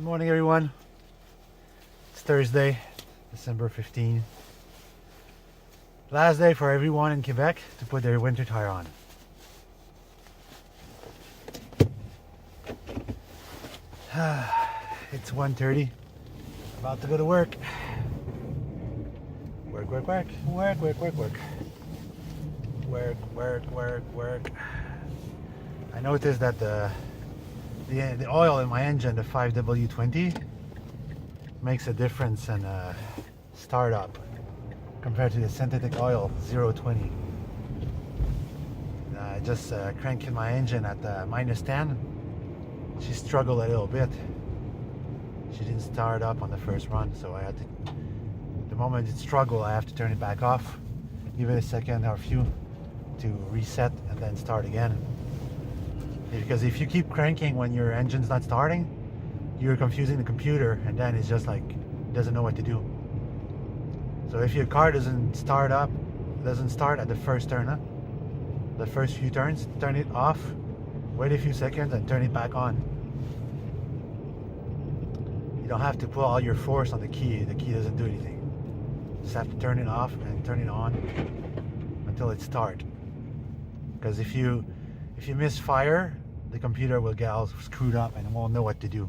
Good morning, everyone. It's Thursday, December 15. Last day for everyone in Quebec to put their winter tire on. It's 1:30. About to go to work. Work. I noticed that the oil in my engine, the 5W20, makes a difference in startup compared to the synthetic oil 020. I just cranked my engine at -10. She struggled a little bit. She didn't start up on the first run, so I had to. The moment it struggled, I have to turn it back off, give it a second or a few to reset, and then start again. Because if you keep cranking when your engine's not starting, you're confusing the computer, and then it's just like doesn't know what to do. So if your car doesn't start at the first turn, the first few turns, turn it off, wait a few seconds, and turn it back on. You don't have to put all your force on the key. The key doesn't do anything. You just have to turn it off and turn it on until it starts. Because if you misfire, the computer will get all screwed up and won't know what to do.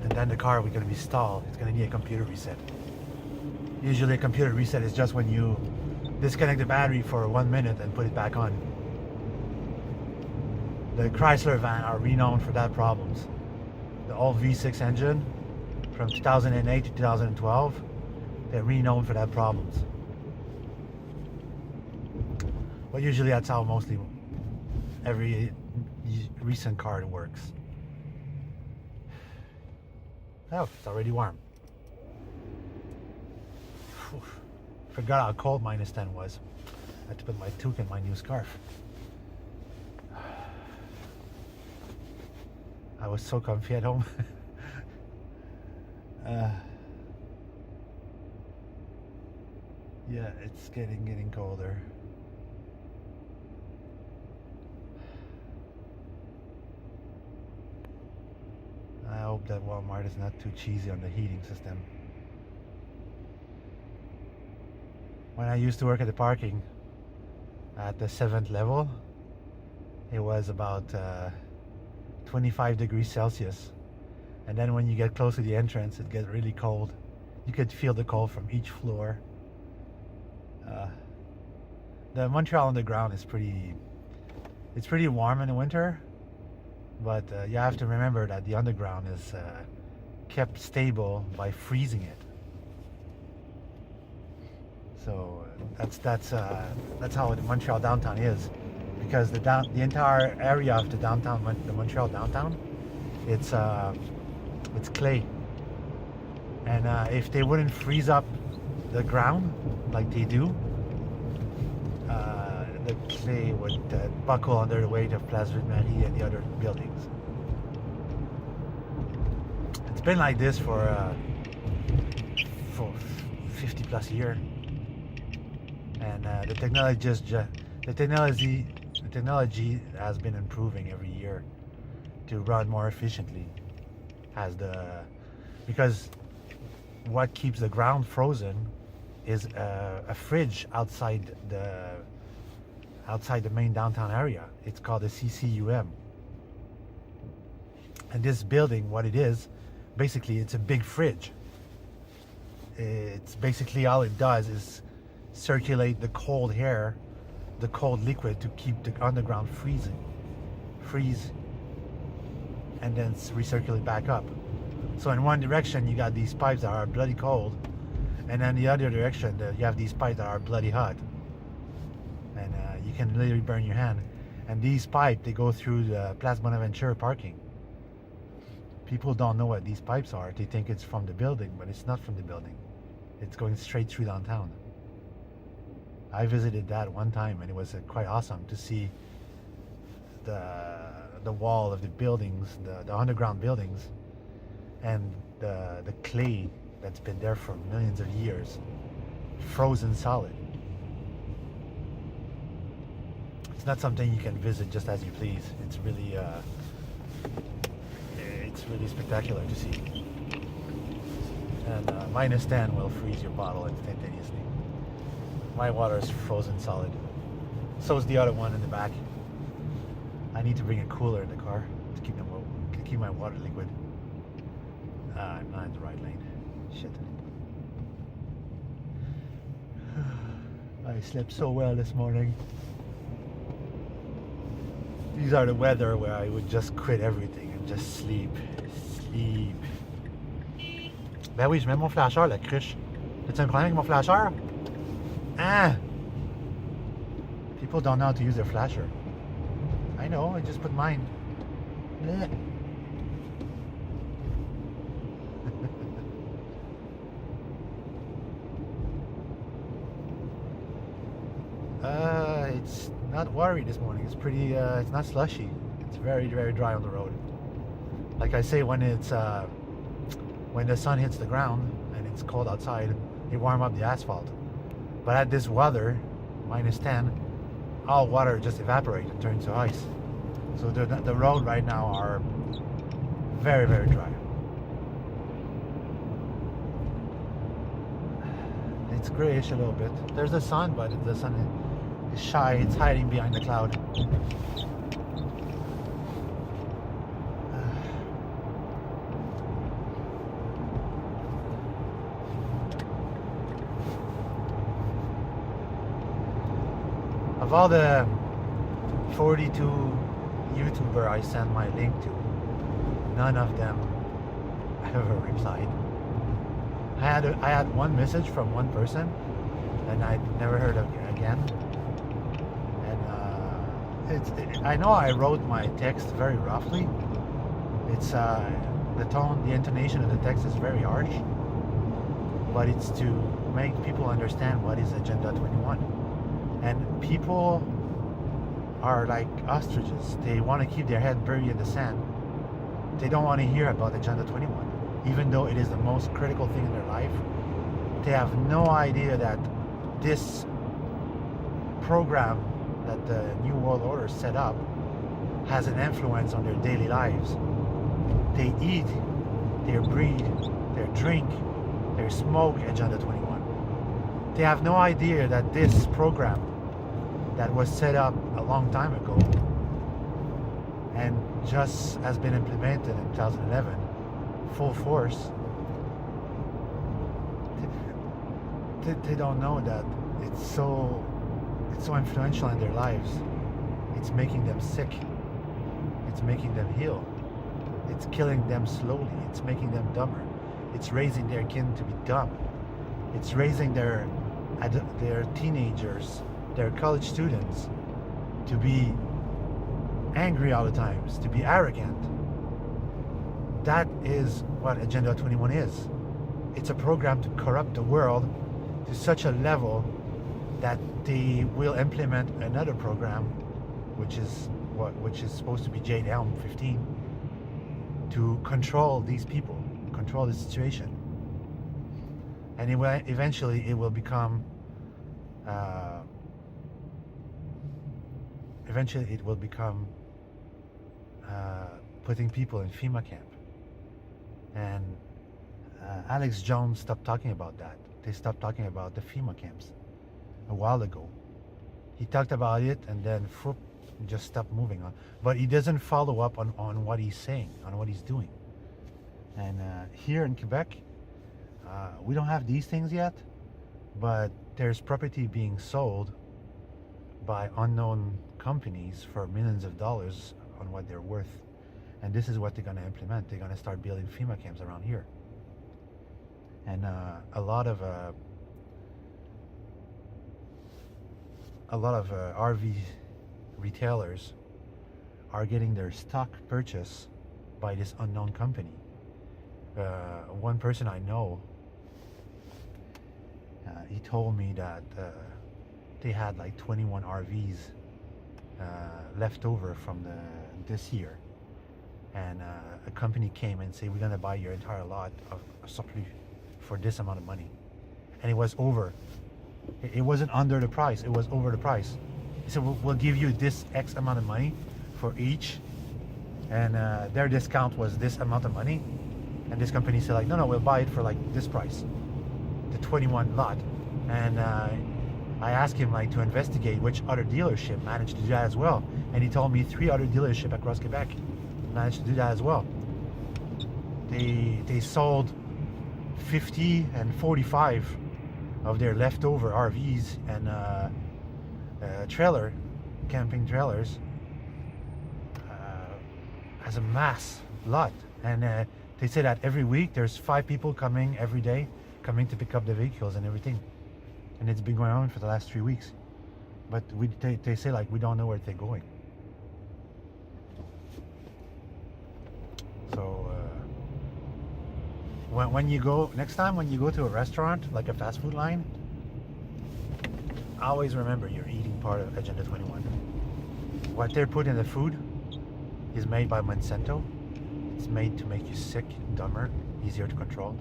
And then the car will going to be stalled. It's going to need a computer reset. Usually a computer reset is just when you disconnect the battery for 1 minute and put it back on. The Chrysler van are renowned for that problems. The old V6 engine from 2008 to 2012, they're renowned for that problems. But usually that's how mostly every recent car works. Oh, it's already warm. Whew. Forgot how cold -10 was. I had to put my toque in my new scarf. I was so comfy at home. Yeah, it's getting colder. I hope that Walmart is not too cheesy on the heating system. When I used to work at the parking at the 7th level, it was about 25 degrees Celsius. And then when you get close to the entrance, it gets really cold. You could feel the cold from each floor. The Montreal Underground is pretty warm in the winter. But you have to remember that the underground is kept stable by freezing it. So that's how the Montreal downtown is, because the entire area of the downtown, the Montreal downtown, it's clay, and if they wouldn't freeze up the ground like they do, the clay would buckle under the weight of Place Ville-Marie and the other buildings. It's been like this for 50 plus years, and the technology has been improving every year to run more efficiently. Because what keeps the ground frozen is a fridge outside the main downtown area. It's called a CCUM. And this building, what it is, basically it's a big fridge. It's basically all it does is circulate the cold air, the cold liquid, to keep the underground freeze, and then recirculate back up. So in one direction you got these pipes that are bloody cold, and then the other direction you have these pipes that are bloody hot. And you can literally burn your hand. And these pipes, they go through the Place Bonaventure parking. People don't know what these pipes are. They think it's from the building, but it's not from the building. It's going straight through downtown. I visited that one time, and it was quite awesome to see the wall of the buildings, the underground buildings, and the clay that's been there for millions of years, frozen solid. It's not something you can visit just as you please. It's really really spectacular to see. And -10 will freeze your bottle instantaneously. My water is frozen solid. So is the other one in the back. I need to bring a cooler in the car to keep my water liquid. I'm not in the right lane. Shit. I slept so well this morning. These are the weather where I would just quit everything and just sleep. Sleep. Ben oui, je mets mon flasheur, la cruche. As-tu un problème avec mon flasheur? Ah! People don't know how to use their flasher. I know, I just put mine. Blech. It's not watery this morning. It's pretty, it's not slushy. It's very, very dry on the road. Like I say, when the sun hits the ground and it's cold outside, it warms up the asphalt. But at this weather, -10, all water just evaporates and turns to ice. So the road right now are very, very dry. It's grayish a little bit. There's the sun, but the sun is shy. It's hiding behind the cloud. Of all the 42 YouTuber I sent my link to, none of them ever replied. I had one message from one person, and I never heard of it again. And I know I wrote my text very roughly. It's the tone, the intonation of the text is very harsh, but it's to make people understand what is Agenda 21. And people are like ostriches. They want to keep their head buried in the sand. They don't want to hear about Agenda 21. Even though it is the most critical thing in their life, they have no idea that this program that the New World Order set up has an influence on their daily lives. They eat, they breathe, they drink, they smoke Agenda 21. They have no idea that this program that was set up a long time ago and just has been implemented in 2011 full force, they don't know that it's so influential in their lives. It's making them sick. It's making them ill. It's killing them slowly. It's making them dumber. It's raising their kin to be dumb. It's raising their teenagers, their college students, to be angry all the times, to be arrogant. That is what Agenda 21 is. It's a program to corrupt the world to such a level that they will implement another program, which is supposed to be Jade Elm 15, to control these people, control the situation. And eventually it will become putting people in FEMA camp. And Alex Jones stopped talking about that. They stopped talking about the FEMA camps a while ago. He talked about it and then just stopped moving on. But he doesn't follow up on what he's saying, on what he's doing. And here in Quebec, we don't have these things yet, but there's property being sold by unknown companies for millions of dollars on what they're worth. And this is what they're going to implement. They're going to start building FEMA camps around here. And a lot of RV retailers are getting their stock purchased by this unknown company. One person I know, he told me that they had like 21 RVs left over from this year, and a company came and said, we're going to buy your entire lot of surplus for this amount of money. And it was over. It wasn't under the price, it was over the price. He said, we'll give you this X amount of money for each and their discount was this amount of money, and this company said like, no, we'll buy it for like this price, the 21 lot. And I asked him like to investigate which other dealership managed to do that as well, and he told me 3 other dealerships across Quebec managed to do that as well. They sold 50 and 45 of their leftover RVs and camping trailers as a mass lot. And they say that every week there's 5 people coming every day, coming to pick up the vehicles and everything. And it's been going on for the last 3 weeks. But they say like we don't know where they're going. So when you go, next time when you go to a restaurant, like a fast food line, always remember you're eating part of Agenda 21. What they're putting in the food is made by Monsanto. It's made to make you sick, dumber, easier to control.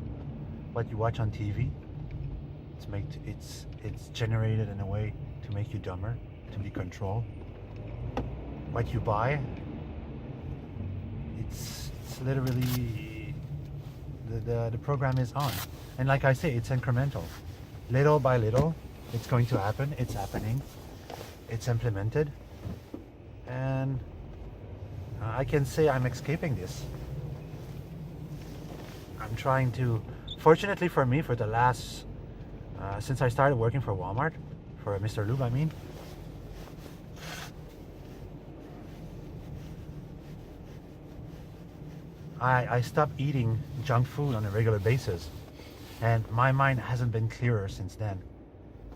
What you watch on TV, it's generated in a way to make you dumber, to be controlled. What you buy, it's literally the program is on. And like I say, it's incremental. Little by little, it's going to happen. It's happening. It's implemented. And I can say I'm escaping this. I'm trying to, fortunately for me, for the last, since I started working for Walmart, for Mr. Lube, I mean, I stopped eating junk food on a regular basis, and my mind hasn't been clearer since then.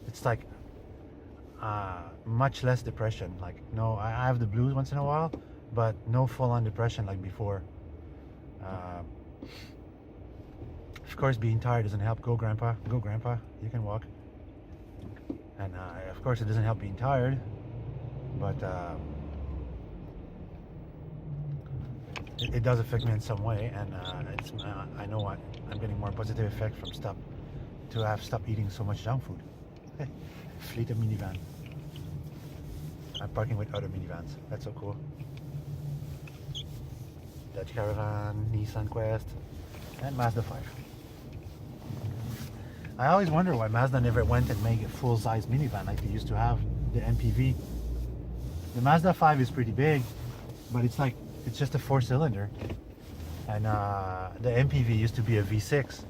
It's like much less depression. Like, no, I have the blues once in a while, but no full-on depression like before. Of course, being tired doesn't help. Go, Grandpa. Go, Grandpa. You can walk. And of course, it doesn't help being tired, but it does affect me in some way. And I know I'm getting more positive effect from stopped eating so much junk food. Fleet of minivan. I'm parking with other minivans. That's so cool. Dodge Caravan, Nissan Quest, and Mazda 5. I always wonder why Mazda never went and made a full-size minivan like they used to have, the MPV. The Mazda 5 is pretty big, but it's just a 4-cylinder. And the MPV used to be a V6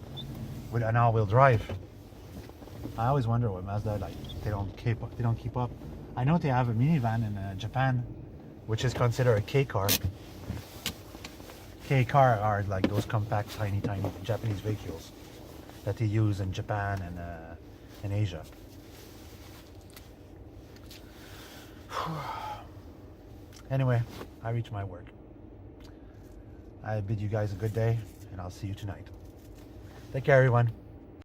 with an all-wheel drive. I always wonder why Mazda they don't keep up. I know they have a minivan in Japan, which is considered a K car. K car are like those compact, tiny Japanese vehicles that they use in Japan and in Asia. Anyway, I reached my work. I bid you guys a good day, and I'll see you tonight. Take care, everyone.